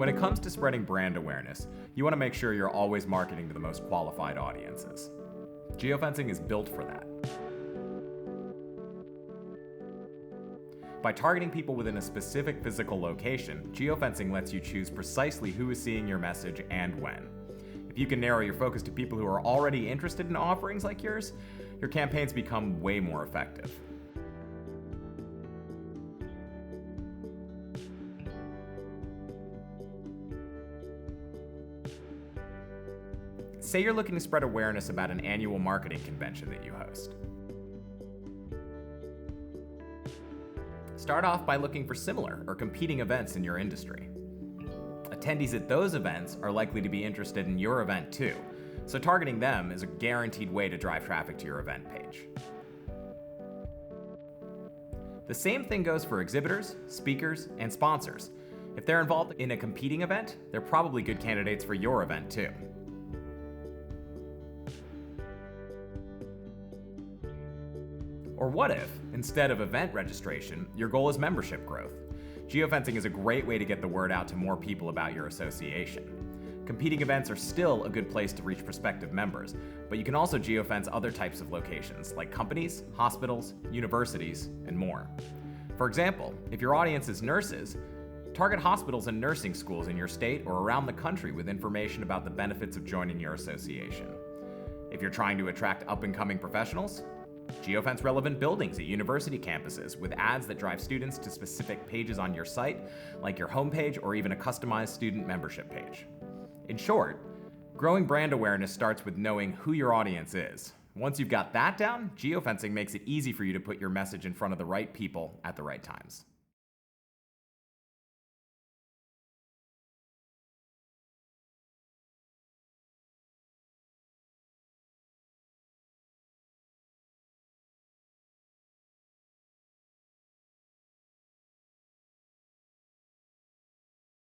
When it comes to spreading brand awareness, you want to make sure you're always marketing to the most qualified audiences. Geofencing is built for that. By targeting people within a specific physical location, geofencing lets you choose precisely who is seeing your message and when. If you can narrow your focus to people who are already interested in offerings like yours, your campaigns become way more effective. Say you're looking to spread awareness about an annual marketing convention that you host. Start off by looking for similar or competing events in your industry. Attendees at those events are likely to be interested in your event too, so targeting them is a guaranteed way to drive traffic to your event page. The same thing goes for exhibitors, speakers, and sponsors. If they're involved in a competing event, they're probably good candidates for your event too. Or what if, instead of event registration, your goal is membership growth? Geofencing is a great way to get the word out to more people about your association. Competing events are still a good place to reach prospective members, but you can also geofence other types of locations like companies, hospitals, universities, and more. For example, if your audience is nurses, target hospitals and nursing schools in your state or around the country with information about the benefits of joining your association. If you're trying to attract up-and-coming professionals, geofence relevant buildings at university campuses with ads that drive students to specific pages on your site, like your homepage or even a customized student membership page. In short, growing brand awareness starts with knowing who your audience is. Once you've got that down, geofencing makes it easy for you to put your message in front of the right people at the right times.